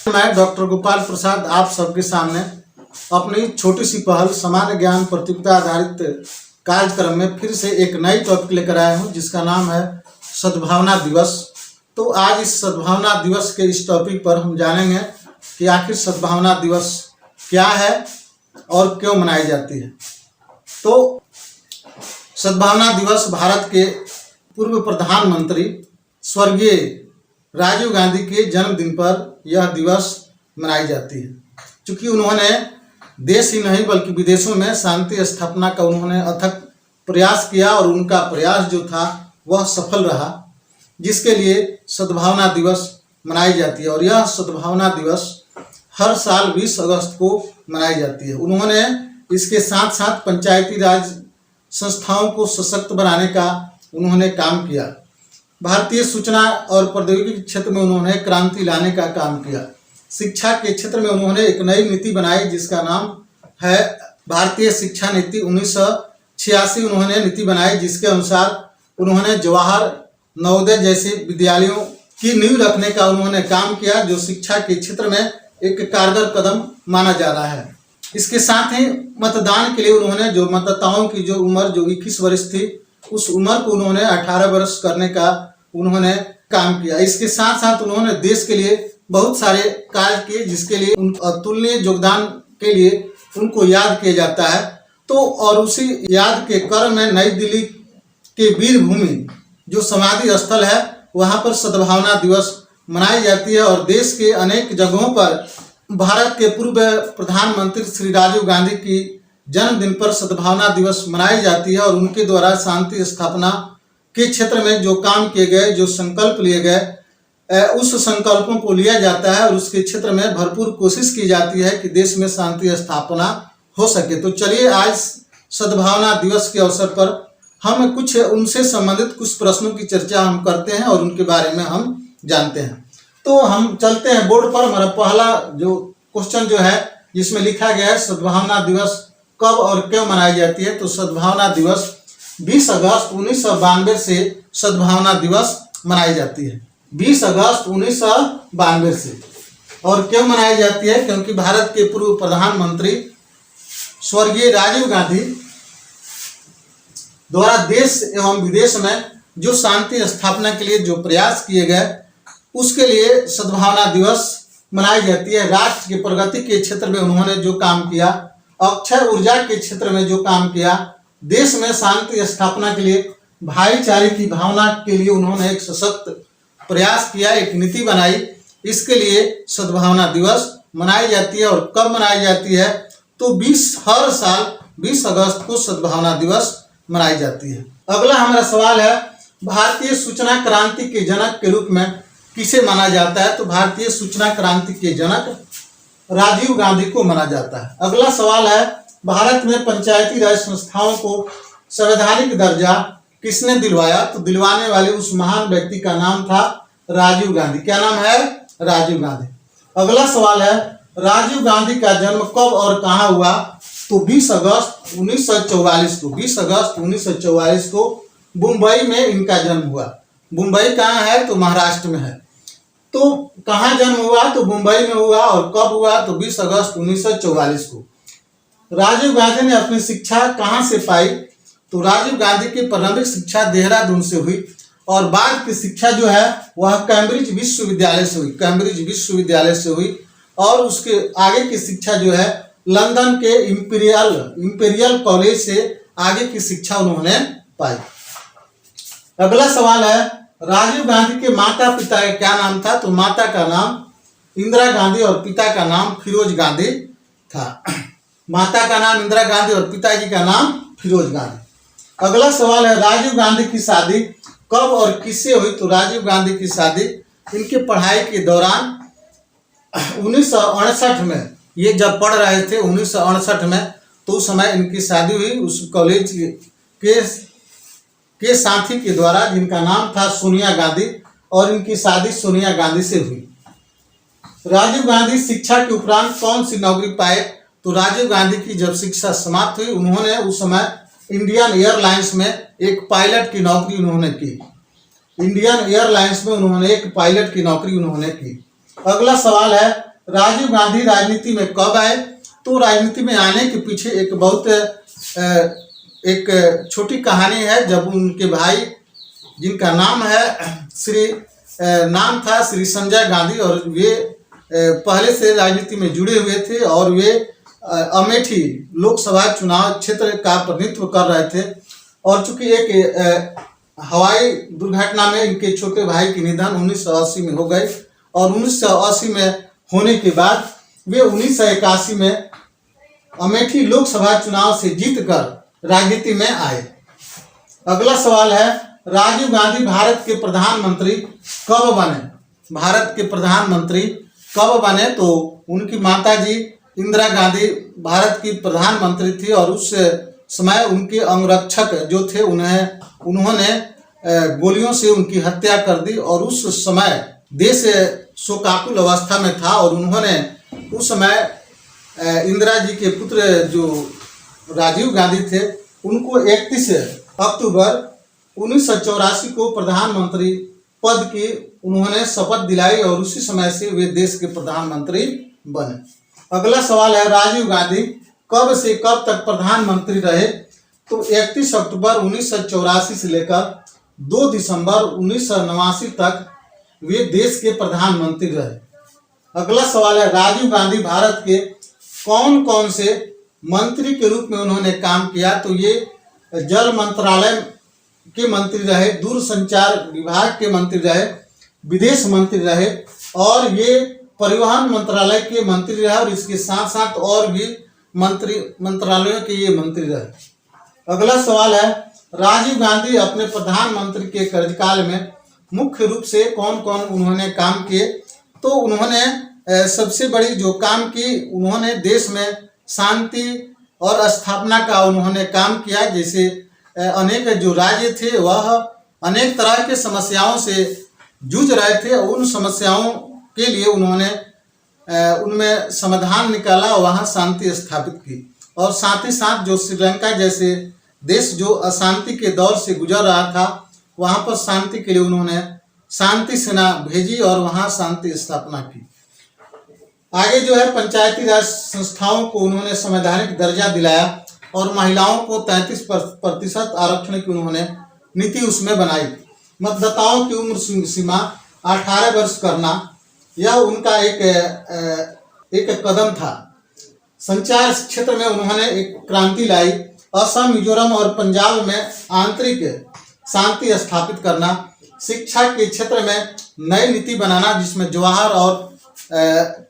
मैं डॉक्टर गोपाल प्रसाद आप सबके सामने अपनी छोटी सी पहल सामान्य ज्ञान प्रतियोगिता आधारित कार्यक्रम में फिर से एक नई टॉपिक लेकर आया हूं, जिसका नाम है सद्भावना दिवस। तो आज इस सद्भावना दिवस के इस टॉपिक पर हम जानेंगे कि आखिर सद्भावना दिवस क्या है और क्यों मनाई जाती है। तो सद्भावना दिवस भारत के पूर्व प्रधानमंत्री स्वर्गीय राजीव गांधी के जन्मदिन पर यह दिवस मनाई जाती है, क्योंकि उन्होंने देश ही नहीं बल्कि विदेशों में शांति स्थापना का उन्होंने अथक प्रयास किया और उनका प्रयास जो था वह सफल रहा, जिसके लिए सद्भावना दिवस मनाई जाती है। और यह सद्भावना दिवस हर साल 20 अगस्त को मनाई जाती है। उन्होंने इसके साथ साथ पंचायती राज संस्थाओं को सशक्त बनाने का उन्होंने काम किया। भारतीय सूचना और प्रौद्योगिकी क्षेत्र में उन्होंने क्रांति लाने का काम किया। शिक्षा के क्षेत्र में उन्होंने एक नई नीति बनाई जिसका नाम है भारतीय शिक्षा नीति 1986। उन्होंने नीति बनाई जिसके अनुसार उन्होंने जवाहर नवोदय जैसे विद्यालयों की नींव रखने का उन्होंने काम किया, जो शिक्षा के क्षेत्र में एक कारगर कदम माना जा रहा है। इसके साथ ही मतदान के लिए उन्होंने जो मतदाताओं की जो उम्र जो 21 वर्ष थी, उस उम्र को उन्होंने 18 वर्ष करने का उन्होंने काम किया। इसके साथ साथ उन्होंने देश के लिए बहुत सारे कार्य किए, जिसके लिए अतुलनीय योगदान के लिए उनको याद किया जाता है। तो और उसी याद के क्रम में नई दिल्ली के वीर भूमि जो समाधि स्थल है, वहाँ पर सद्भावना दिवस मनाई जाती है। और देश के अनेक जगहों पर भारत के पूर्व प्रधानमंत्री श्री राजीव गांधी की जन्मदिन पर सद्भावना दिवस मनाई जाती है। और उनके द्वारा शांति स्थापना के क्षेत्र में जो काम किए गए, जो संकल्प लिए गए, उस संकल्पों को लिया जाता है और उसके क्षेत्र में भरपूर कोशिश की जाती है कि देश में शांति स्थापना हो सके। तो चलिए आज सद्भावना दिवस के अवसर पर हम कुछ उनसे संबंधित कुछ प्रश्नों की चर्चा हम करते हैं और उनके बारे में हम जानते हैं। तो हम चलते हैं बोर्ड पर। हमारा पहला जो क्वेश्चन जो है, जिसमें लिखा गया है सद्भावना दिवस कब और क्यों मनाई जाती है। तो सद्भावना दिवस 20 अगस्त 1992 से सद्भावना दिवस मनाई जाती है। 20 अगस्त 1992 से। और क्यों मनाई जाती है? क्योंकि भारत के पूर्व प्रधानमंत्री स्वर्गीय राजीव गांधी द्वारा देश एवं विदेश में जो शांति स्थापना के लिए जो प्रयास किए गए, उसके लिए सद्भावना दिवस मनाई जाती है। राष्ट्र की प्रगति के क्षेत्र में उन्होंने जो काम किया, अक्षय ऊर्जा के क्षेत्र में जो काम किया, देश में शांति स्थापना के लिए भाईचारे की भावना के लिए उन्होंने एक सशक्त प्रयास किया, एक नीति बनाई। इसके लिए सद्भावना दिवस मनाई जाती है। और कब मनाई जाती है? तो हर साल 20 अगस्त को सद्भावना दिवस मनाई जाती है। अगला हमारा सवाल है, भारतीय सूचना क्रांति के जनक के रूप में किसे माना जाता है? तो भारतीय सूचना क्रांति के जनक राजीव गांधी को माना जाता है। अगला सवाल है, भारत में पंचायती राज संस्थाओं को संवैधानिक दर्जा किसने दिलवाया? तो दिलवाने वाले उस महान व्यक्ति का नाम था राजीव गांधी। क्या नाम है? राजीव गांधी। अगला सवाल है, राजीव गांधी का जन्म कब और कहाँ हुआ? तो 20 अगस्त 1944 को। 20 अगस्त 1944 को मुंबई में इनका जन्म हुआ। मुंबई कहाँ है? तो महाराष्ट्र में है। तो कहाँ जन्म हुआ? तो मुंबई में हुआ। और कब हुआ? तो 20 अगस्त 1944 को। राजीव गांधी ने अपनी शिक्षा कहाँ से पाई? तो राजीव गांधी की प्रारंभिक शिक्षा देहरादून से हुई और बाद की शिक्षा जो है वह कैम्ब्रिज विश्वविद्यालय से हुई। कैम्ब्रिज विश्वविद्यालय से हुई। और उसके आगे की शिक्षा जो है लंदन के इंपीरियल कॉलेज से आगे की शिक्षा उन्होंने पाई। अगला सवाल है, राजीव गांधी के माता पिता का क्या नाम था? तो माता का नाम इंदिरा गांधी और पिता का नाम फिरोज गांधी था। माता का नाम इंदिरा गांधी और पिताजी का नाम फिरोज गांधी। अगला सवाल है, राजीव गांधी की शादी कब और किससे हुई? तो राजीव गांधी की शादी इनके पढ़ाई के दौरान 1968 में, ये जब पढ़ रहे थे 1968 में, तो उस समय इनकी शादी हुई उस कॉलेज के साथी के द्वारा, जिनका नाम था सोनिया गांधी। और इनकी शादी सोनिया गांधी से हुई। राजीव गांधी शिक्षा के उपरांत कौन सी नौकरी पाए? तो राजीव गांधी की जब शिक्षा समाप्त हुई, उन्होंने उस समय इंडियन एयरलाइंस में एक पायलट की नौकरी उन्होंने की। इंडियन एयरलाइंस में उन्होंने एक पायलट की नौकरी उन्होंने की। अगला सवाल है, राजीव गांधी राजनीति में कब आए? तो राजनीति में आने के पीछे एक बहुत एक छोटी कहानी है। जब उनके भाई, जिनका नाम था श्री संजय गांधी, और वे पहले से राजनीति में जुड़े हुए थे और वे अमेठी लोकसभा चुनाव क्षेत्र का प्रतिनिधित्व कर रहे थे। और चूंकि एक हवाई दुर्घटना में इनके छोटे भाई की निधन 1980 में हो गई, और 1980 में होने के बाद वे 1981 में अमेठी लोकसभा चुनाव से जीतकर राजनीति में आए। अगला सवाल है, राजीव गांधी भारत के प्रधानमंत्री कब बने? भारत के प्रधानमंत्री कब बने? तो उनकी माताजी इंदिरा गांधी भारत की प्रधानमंत्री थी, और उस समय उनके अंगरक्षक जो थे उन्होंने गोलियों से उनकी हत्या कर दी, और उस समय देश शोकाकुल अवस्था में था। और उन्होंने उस समय इंदिरा जी के पुत्र जो राजीव गांधी थे, उनको 31 अक्टूबर 1984 को प्रधानमंत्री पद की उन्होंने शपथ दिलाई, और उसी समय से वे देश के प्रधानमंत्री बने। अगला सवाल है, राजीव गांधी कब से कब तक प्रधानमंत्री रहे? तो 31 अक्टूबर 1984 से लेकर 2 दिसंबर 1989 तक वे देश के प्रधानमंत्री रहे। अगला सवाल है, राजीव गांधी भारत के कौन कौन से मंत्री के रूप में उन्होंने काम किया? तो ये जल मंत्रालय के मंत्री रहे, दूरसंचार विभाग के मंत्री रहे, विदेश मंत्री रहे, और ये परिवहन मंत्रालय के मंत्री रहे, और इसके साथ साथ और भी मंत्रालयों के ये मंत्री रहे। अगला सवाल है, राजीव गांधी अपने प्रधानमंत्री के कार्यकाल में मुख्य रूप से कौन कौन उन्होंने काम किए? तो उन्होंने सबसे बड़ी जो काम की, उन्होंने देश में शांति और स्थापना का उन्होंने काम किया। जैसे अनेक जो राज्य थे वह अनेक तरह के समस्याओं से जूझ रहे थे, उन समस्याओं के लिए उन्होंने उनमें समाधान निकाला, वहाँ शांति स्थापित की। और साथ ही साथ जो श्रीलंका जैसे देश जो अशांति के दौर से गुजर रहा था, वहाँ पर शांति के लिए उन्होंने शांति सेना भेजी और वहाँ शांति स्थापना की। आगे जो है, पंचायती राज संस्थाओं को उन्होंने संवैधानिक दर्जा दिलाया, और महिलाओं को 33% आरक्षण की उन्होंने नीति उसमें बनाई। मतदाताओं की उम्र सीमा 18 वर्ष करना, यह उनका एक कदम था। संचार क्षेत्र में उन्होंने एक क्रांति लाई। असम, मिजोरम और पंजाब में आंतरिक शांति स्थापित करना। शिक्षा के क्षेत्र में नई नीति बनाना, जिसमें जवाहर और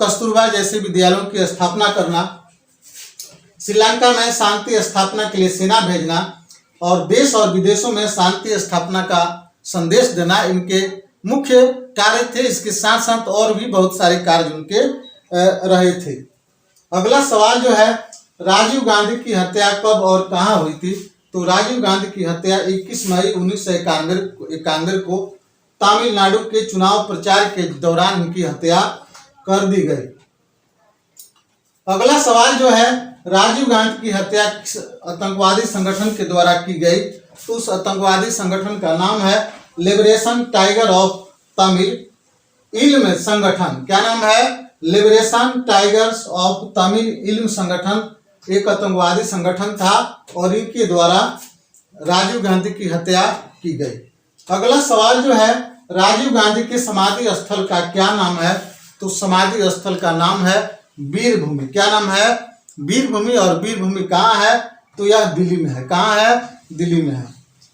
कस्तूरबा जैसे विद्यालयों की स्थापना करना। श्रीलंका में शांति स्थापना के लिए सेना भेजना, और देश और विदेशों में शांति स्थापना का संदेश देना इनके मुख्य कार्य थे। इसके साथ साथ और भी बहुत सारे कार्य उनके रहे थे। अगला सवाल जो है, राजीव गांधी की हत्या कब और कहाँ हुई थी? तो राजीव गांधी की हत्या 21 मई 1991 को तमिलनाडु के चुनाव प्रचार के दौरान उनकी हत्या कर दी गई। अगला सवाल जो है, राजीव गांधी की हत्या किस आतंकवादी संगठन के द्वारा की गई? तो उस आतंकवादी संगठन का नाम है लिबरेशन टाइगर ऑफ तमिल इल्म संगठन। क्या नाम है? लिबरेशन टाइगर्स ऑफ तमिल इल्म संगठन एक आतंकवादी संगठन था, और इनके द्वारा राजीव गांधी की हत्या की गई। अगला सवाल जो है, राजीव गांधी के समाधि स्थल का क्या नाम है? तो समाधि स्थल का नाम है वीर भूमि। क्या नाम है? वीर भूमि। और वीर भूमि कहाँ है? तो यह दिल्ली में है। कहाँ है? दिल्ली में है।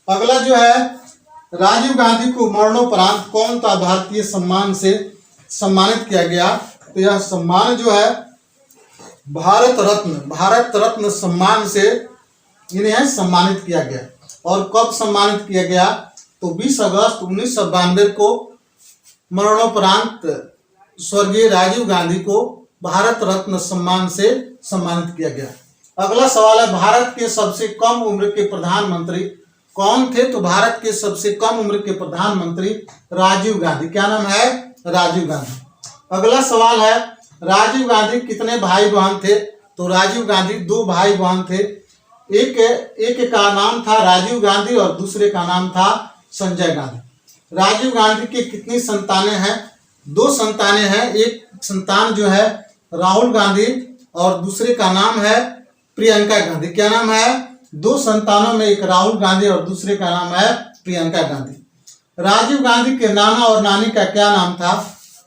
अगला जो है, राजीव गांधी को मरणोपरांत कौन सा भारतीय सम्मान से सम्मानित किया गया? तो यह सम्मान जो है भारत रत्न सम्मान से इन्हें सम्मानित किया गया। और कब सम्मानित किया गया? तो 20 अगस्त 1992 को मरणोपरांत स्वर्गीय राजीव गांधी को भारत रत्न सम्मान से सम्मानित किया गया। अगला सवाल है, भारत के सबसे कम उम्र के प्रधानमंत्री कौन थे? तो भारत के सबसे कम उम्र के प्रधानमंत्री राजीव गांधी। क्या नाम है? राजीव गांधी। अगला सवाल है, राजीव गांधी कितने भाई बहन थे? तो राजीव गांधी 2 भाई बहन थे। एक का नाम था राजीव गांधी और दूसरे का नाम था संजय गांधी। राजीव गांधी की कितनी संतानें हैं? दो संतानें हैं, एक संतान जो है राहुल गांधी और दूसरे का नाम है प्रियंका गांधी। क्या नाम है? दो संतानों में एक राहुल गांधी और दूसरे का नाम है प्रियंका गांधी। राजीव गांधी के नाना और नानी का क्या नाम था?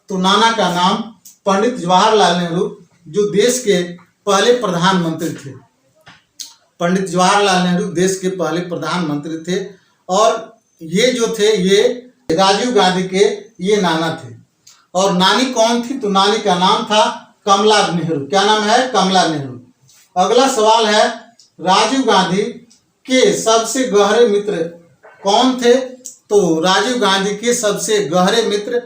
तो नाना का नाम पंडित जवाहरलाल नेहरू, जो देश के पहले प्रधानमंत्री थे। पंडित जवाहरलाल नेहरू देश के पहले प्रधानमंत्री थे और ये जो थे ये राजीव गांधी के ये नाना थे। और नानी कौन थी? तो नानी का नाम था कमला नेहरू। क्या नाम है? कमला नेहरू। अगला सवाल है, राजीव गांधी के सबसे गहरे मित्र कौन थे? तो राजीव गांधी के सबसे गहरे मित्र,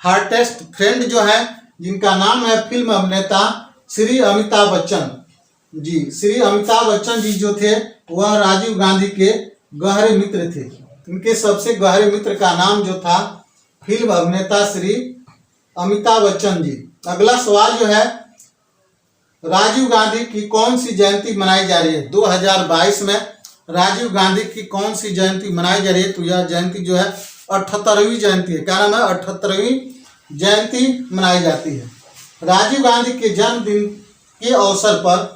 हार्टेस्ट फ्रेंड जो है, जिनका नाम है फिल्म अभिनेता श्री अमिताभ बच्चन जी। श्री अमिताभ बच्चन जी जो थे वह राजीव गांधी के गहरे मित्र थे। इनके सबसे गहरे मित्र का नाम जो था फिल्म अभिनेता श्री अमिताभ बच्चन जी। अगला सवाल जो है, राजीव गांधी की कौन सी जयंती मनाई जा रही है? 2022 में राजीव गांधी की कौन सी जयंती मनाई जा रही है? तो यह जयंती जो है 78वीं जयंती है। क्या नाम है? 78वीं जयंती मनाई जाती है। राजीव गांधी के जन्मदिन के अवसर पर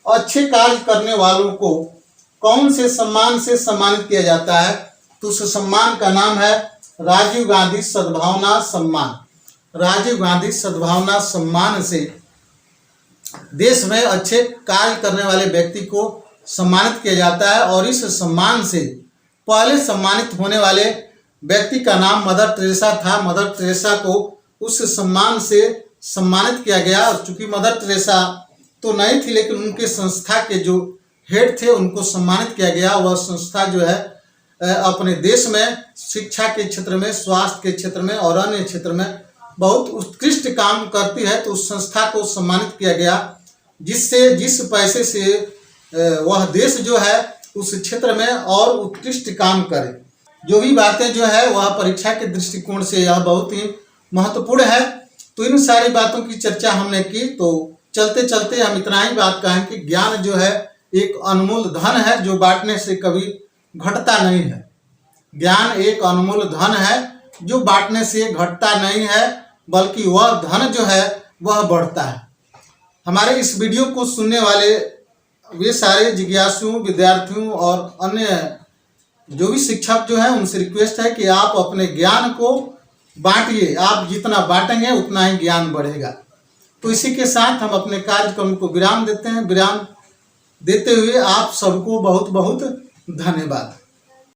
अच्छे कार्य करने वालों को कौन से सम्मान से सम्मानित किया जाता है? तो उस सम्मान का नाम है राजीव गांधी सद्भावना सम्मान। राजीव गांधी सद्भावना सम्मान से देश में अच्छे कार्य करने वाले व्यक्ति को सम्मानित किया जाता है और इस सम्मान से पहले सम्मानित होने वाले व्यक्ति का नाम मदर टेरेसा था। मदर टेरेसा को उस सम्मान से सम्मानित किया गया और चूंकि मदर टेरेसा तो नहीं थी लेकिन उनके संस्था के जो हेड थे उनको सम्मानित किया गया। वह संस्था जो है अपने देश में शिक्षा के क्षेत्र में, स्वास्थ्य के क्षेत्र में और अन्य क्षेत्र में बहुत उत्कृष्ट काम करती है, तो उस संस्था को सम्मानित किया गया, जिससे जिस पैसे से वह देश जो है उस क्षेत्र में और उत्कृष्ट काम करे। जो भी बातें जो है वह परीक्षा के दृष्टिकोण से यह बहुत ही महत्वपूर्ण है। तो इन सारी बातों की चर्चा हमने की, तो चलते चलते हम इतना ही बात कहें कि ज्ञान जो है एक अनमोल धन है जो बांटने से कभी घटता नहीं है। ज्ञान एक अनमोल धन है जो बांटने से घटता नहीं है, बल्कि वह धन जो है वह बढ़ता है। हमारे इस वीडियो को सुनने वाले वे सारे जिज्ञासुओं, विद्यार्थियों और अन्य जो भी शिक्षक जो है उनसे रिक्वेस्ट है कि आप अपने ज्ञान को बांटिए। आप जितना बांटेंगे उतना ही ज्ञान बढ़ेगा। तो इसी के साथ हम अपने कार्यक्रम को विराम देते हैं। विराम देते हुए आप सबको बहुत बहुत धन्यवाद।